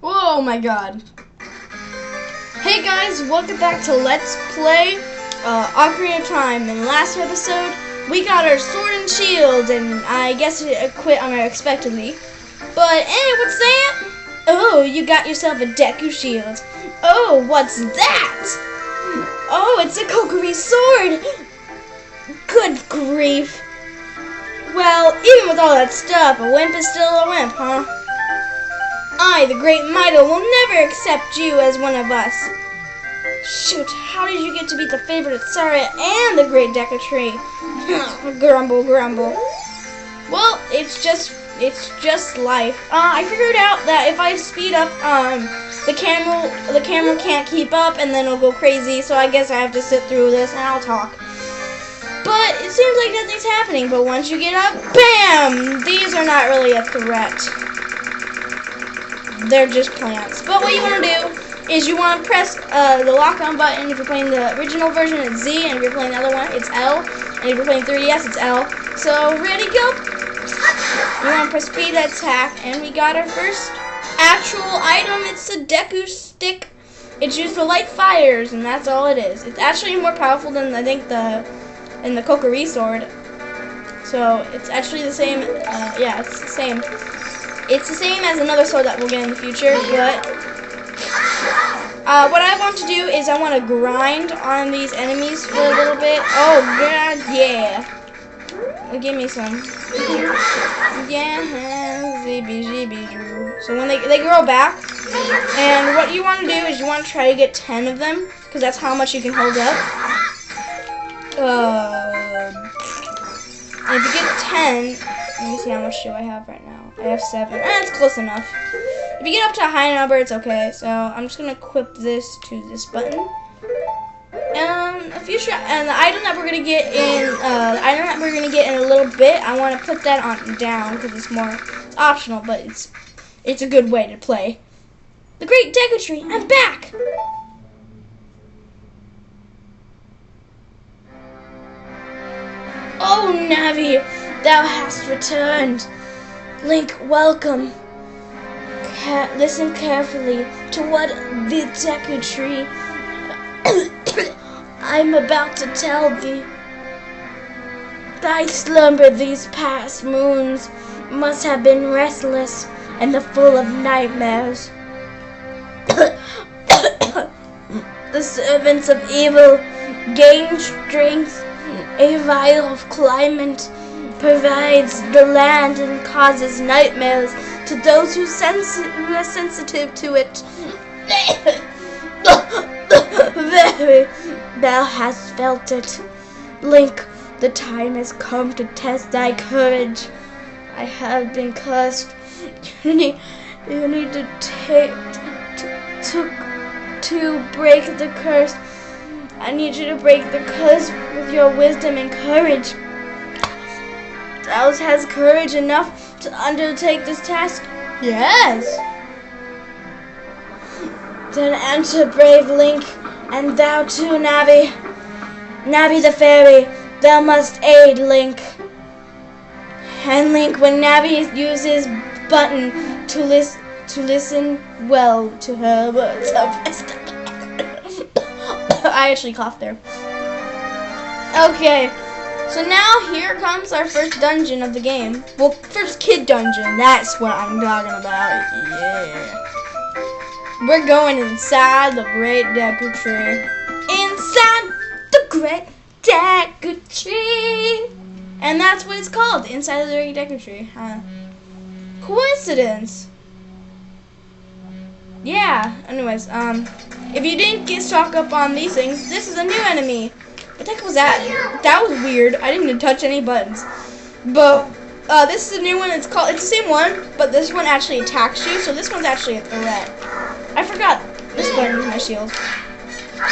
Oh my god. Hey guys, welcome back to Let's Play Ocarina of Time. In the last episode, we got our sword and shield, and I guess it quit unexpectedly. But hey, what's that? Oh, you got yourself a Deku shield. Oh, what's that? Oh, it's a Kokiri sword. Good grief. Well, even with all that stuff, a wimp is still a wimp, huh? I, the Great Mido, will never accept you as one of us. Shoot, how did you get to be the favorite of Saria and the Great Deku Tree? Grumble, grumble. Well, it's just life. I figured out that if I speed up, the camera can't keep up, and then it'll go crazy. So I guess I have to sit through this, and I'll talk. But it seems like nothing's happening. But once you get up, bam! These are not really a threat. They're just plants. But what you want to do is you want to press the lock-on button. If you're playing the original version, it's Z, and if you're playing the other one, it's L. And if you're playing 3DS, it's L. So ready, go! You want to press B to attack, and we got our first actual item. It's a Deku stick. It's used to light fires, and that's all it is. It's actually more powerful than I think the Kokiri sword. So it's actually the same. Yeah, it's the same. It's the same as another sword that we'll get in the future, but what I want to do is I want to grind on these enemies for a little bit. Oh god, yeah. Give me some. Yeah, so when they grow back, and what you want to do is you want to try to get 10 of them, because that's how much you can hold up. And if you get 10, let me see how much do I have right now. I have 7. That's close enough. If you get up to a high number, it's okay. So I'm just gonna equip this to this button. And and the item that we're gonna get in, in a little bit, I want to put that on down because it's optional, but it's a good way to play. The Great Deku Tree, I'm back. Oh, Navi, thou hast returned. Link, welcome. Listen carefully to what the Deku Tree I'm about to tell thee. Thy slumber these past moons must have been restless and full of nightmares. The servants of evil gain strength. A vial of climate provides the land and causes nightmares to those who are sensitive to it. Very, thou hast felt it. Link, the time has come to test thy courage. I have been cursed. You need to break the curse. I need you to break the curse with your wisdom and courage. Thou hast courage enough to undertake this task? Yes. Then enter, brave Link, and thou too, Navi. Navi the fairy, thou must aid Link. And Link, when Navi uses button to listen well to her words of wisdom. I actually coughed there. Okay, so now here comes our first dungeon of the game. Well, first kid dungeon. That's what I'm talking about. Yeah. We're going inside the Great Deku Tree. Inside the Great Deku Tree. And that's what it's called. Inside the Great Deku Tree. Coincidence. Yeah. Anyways, if you didn't get stock up on these things, this is a new enemy. What the heck was that? That was weird. I didn't even touch any buttons. But this is a new one. It's the same one, but this one actually attacks you. So this one's actually a threat. I forgot this button is my shield.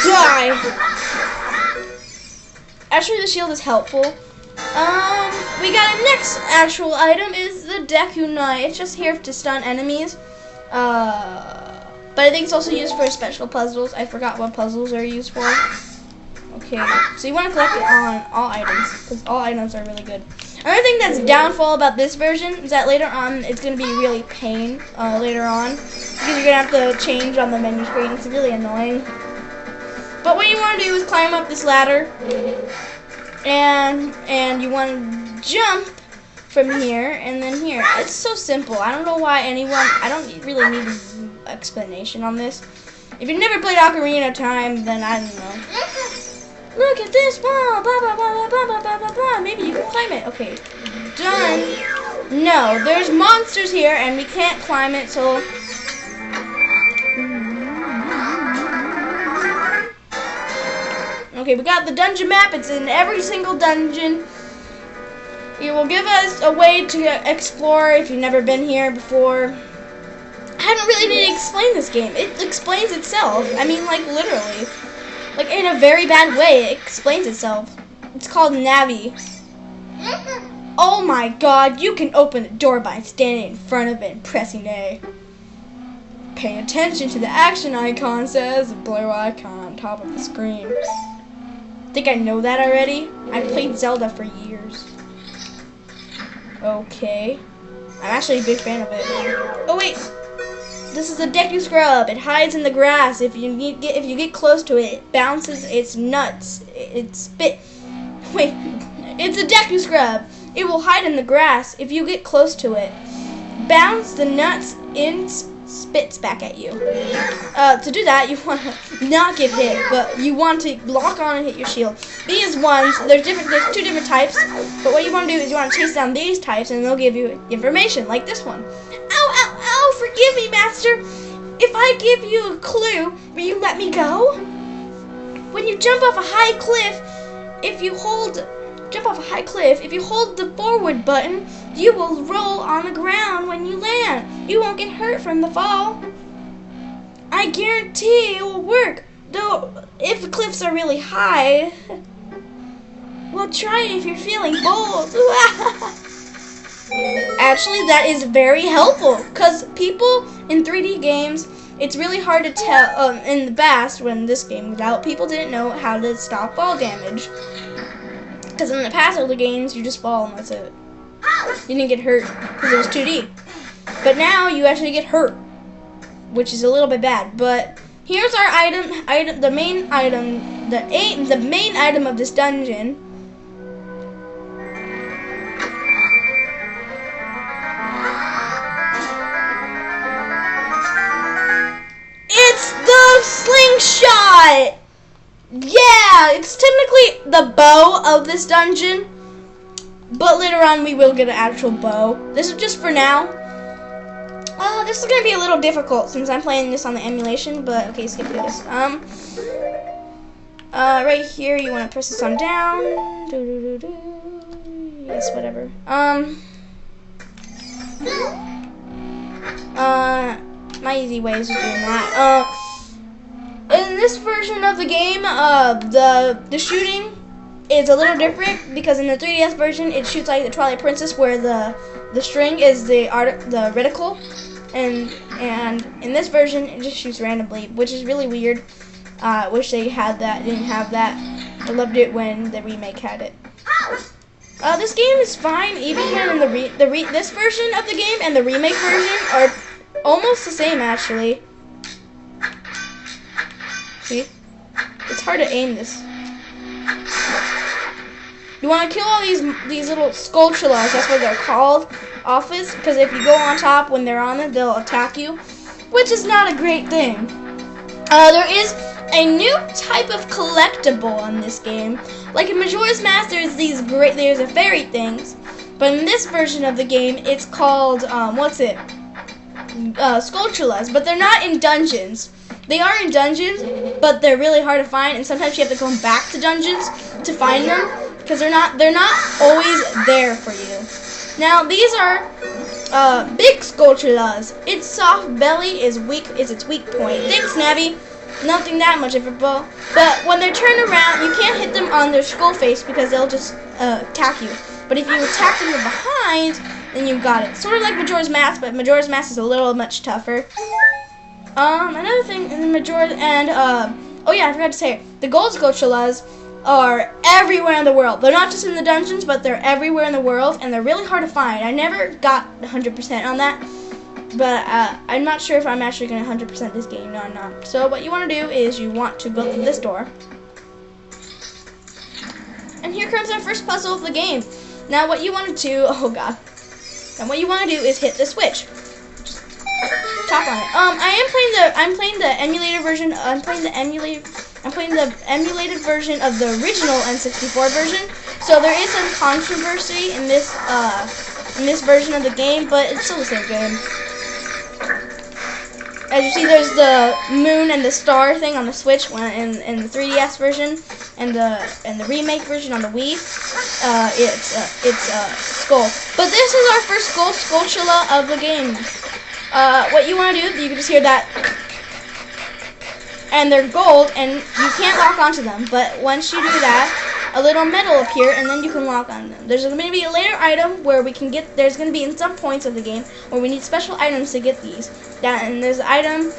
Die. Actually, the shield is helpful. We got a next actual item is the Deku Knight. It's just here to stun enemies. But I think it's also used for special puzzles. I forgot what puzzles are used for. Okay, so you want to collect it on all items, because all items are really good. Another thing that's downfall about this version is that later on it's going to be really pain later on because you're going to have to change on the menu screen. It's really annoying. But what you want to do is climb up this ladder and you want to jump from here and then here. It's so simple. I don't know why I don't really need an explanation on this. If you've never played Ocarina of Time, then I don't know. Look at this, blah, blah, blah, blah, blah, blah, blah, blah, blah. Maybe you can climb it. Okay, done. No, there's monsters here, and we can't climb it, so... Okay, we got the dungeon map. It's in every single dungeon. It will give us a way to explore if you've never been here before. I don't really need to explain this game. It explains itself. I mean, like, literally. Like, in a very bad way, it explains itself. It's called Navi. Oh my god, you can open the door by standing in front of it and pressing A. Pay attention to the action icon, says the blue icon on top of the screen. I think I know that already. I played Zelda for years. Okay. I'm actually a big fan of it. Oh wait! This is a Deku Scrub. It hides in the grass. If you get close to it, it bounces its nuts. It spit. Wait, it's a Deku Scrub. It will hide in the grass if you get close to it. Bounce the nuts in, spits back at you. To do that, you want to not get hit, but you want to lock on and hit your shield. These ones, there's two different types, but what you want to do is you want to chase down these types, and they'll give you information, like this one. Ow, ow, ow, forgive me, master. If I give you a clue, will you let me go? When you jump off a high cliff, if you hold the forward button, you will roll on the ground when you land. You won't get hurt from the fall. I guarantee it will work, though if the cliffs are really high. Well, try it if you're feeling bold. Actually, that is very helpful, because people in 3D games, it's really hard to tell, in the past, when this game was out, people didn't know how to stop fall damage. Because in the past other games, you just fall and that's it. You didn't get hurt, because it was 2D. But now, you actually get hurt, which is a little bit bad. But here's our the main item of this dungeon. It's the slingshot! Yeah, it's technically the bow of this dungeon, but later on we will get an actual bow. This is just for now. This is gonna be a little difficult since I'm playing this on the emulation, but okay, skip this. Right here you want to press this on down. Yes, whatever. My easy way is just doing that. In this version of the game, the shooting is a little different because in the 3DS version it shoots like the Twilight Princess, where the string is the reticle, and in this version it just shoots randomly, which is really weird. Wish they had that. Didn't have that. I loved it when the remake had it. This game is fine, even when in this version of the game and the remake version are almost the same actually. See? It's hard to aim this. You want to kill all these little Skulltulas, that's what they're called, office, because if you go on top when they're on it, they'll attack you, which is not a great thing. There is a new type of collectible in this game. Like in Majora's Mask, there's a fairy things, but in this version of the game, it's called, Skulltulas, but they're not in dungeons. They are in dungeons, but they're really hard to find, and sometimes you have to go back to dungeons to find them, because they're not always there for you. Now these are big Skulltulas. Its soft belly is its weak point. Thanks, Navi. Nothing that much of a bow, but when they're turned around, you can't hit them on their skull face because they'll just attack you. But if you attack them from behind, then you've got it. Sort of like Majora's Mask, but Majora's Mask is a little much tougher. Another thing in Majora's, and oh yeah, I forgot to say, the gold Skulltulas, are everywhere in the world. They're not just in the dungeons, but they're everywhere in the world, and they're really hard to find. I never got 100% on that, but I'm not sure if I'm actually going to 100% this game. No, I'm not. So what you want to do is you want to go through this door. And here comes our first puzzle of the game. Now what you want to do, oh god. And what you want to do is hit the switch. Just tap on it. I'm playing the emulated version. I'm playing the emulated version of the original N64 version. So there is some controversy in this version of the game, but it's still the same game. As you see, there's the moon and the star thing on the Switch in the 3DS version, and the remake version on the Wii. It's Skull. But this is our first Skulltula of the game. What you want to do, you can just hear that, and they're gold, and you can't lock onto them. But once you do that, a little medal will appear, and then you can lock on them. There's going to be a later item where we can get. There's going to be in some points of the game where we need special items to get these. And there's an item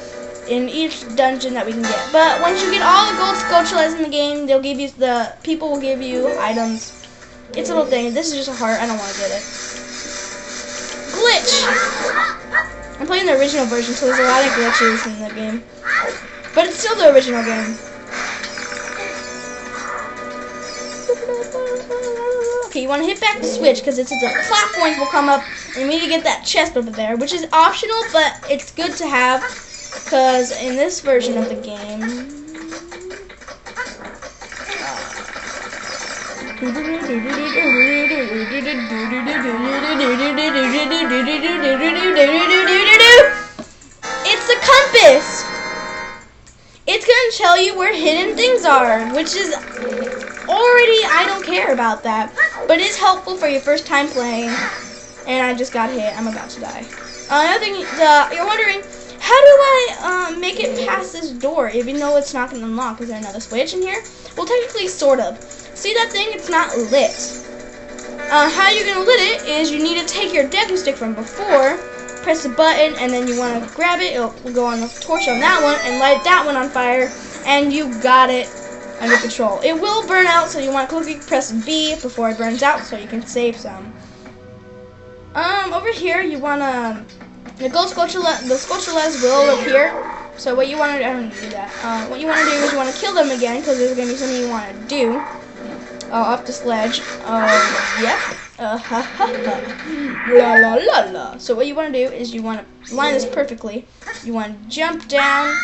in each dungeon that we can get. But once you get all the gold Skulltulas in the game, they'll give you people will give you items. It's a little thing. This is just a heart. I don't want to get it. Glitch. I'm playing the original version, so there's a lot of glitches in the game. But it's still the original game. Okay, you want to hit back the switch because it's the platforms will come up, and we need to get that chest over there, which is optional, but it's good to have because in this version of the game, it's a compass. It's gonna tell you where hidden things are, which is already, I don't care about that, but it's helpful for your first time playing. And I just got hit. I'm about to die. Another thing, you're wondering, how do I make it past this door, even though it's not going to unlock? Is there another switch in here? Well, technically, sort of. See that thing? It's not lit. How you're going to lit it is you need to take your Deku stick from before, press the button, and then you want to grab it. It'll go on the torch on that one and light that one on fire, and you got it under control. It will burn out, so you want to quickly press B before it burns out so you can save some. Over here you want to, the Skulltulas will appear. So what you want to, I don't need to do that. What you want to do is you want to kill them again because there's going to be something you want to do. Off this ledge. Yep. La la la la. So what you want to do is you want to line this perfectly. You want to jump down,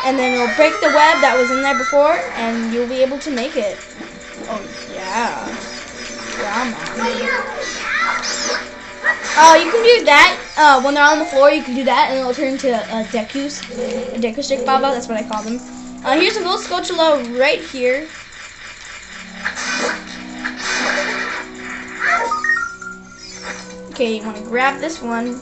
and then it'll break the web that was in there before, and you'll be able to make it. Oh, yeah. You can do that. When they're on the floor, you can do that, and it'll turn into a Deku stick Baba. That's what I call them. Here's a gold Skulltula right here. Okay, you want to grab this one.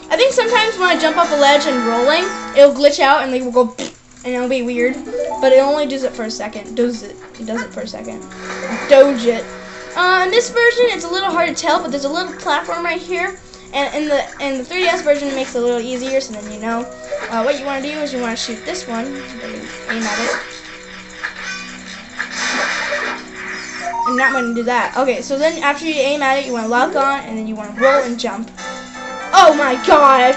I think sometimes when I jump off a ledge and rolling, it'll glitch out, and they will go and it'll be weird, but it only does it for a second. It does it for a second. Doge it. In this version, it's a little hard to tell, but there's a little platform right here, and in the 3DS version, it makes it a little easier. So then you know what you want to do is you want to shoot this one, aim at it, and that one do that. Okay, so then after you aim at it, you want to lock on, and then you want to roll and jump. Oh my god!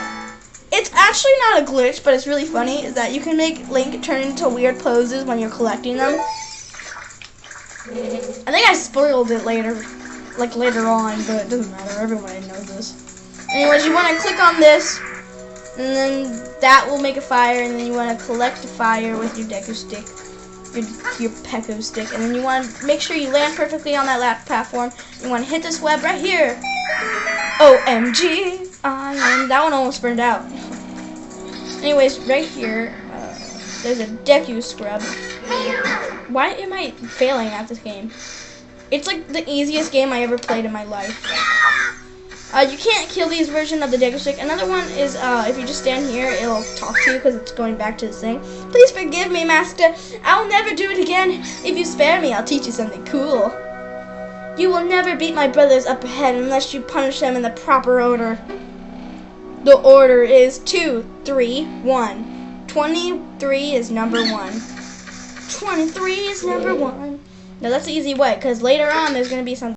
It's actually not a glitch, but it's really funny, is that you can make Link turn into weird poses when you're collecting them. I think I spoiled it later on, but it doesn't matter, everybody knows this. Anyways, you want to click on this, and then that will make a fire, and then you want to collect the fire with your Deku stick, your Peko stick, and then you want to make sure you land perfectly on that last platform. You want to hit this web right here. OMG! That one almost burned out. Anyways, right here, there's a Deku scrub. Why am I failing at this game? It's like the easiest game I ever played in my life. You can't kill these version of the Deku stick. Another one is if you just stand here, it'll talk to you because it's going back to this thing. Please forgive me, Master. I'll never do it again. If you spare me, I'll teach you something cool. You will never beat my brothers up ahead unless you punish them in the proper order. The order is 2, 3, 1. 23 is number 1. 23 is number 1. No, that's the easy way, because later on there's going to be something.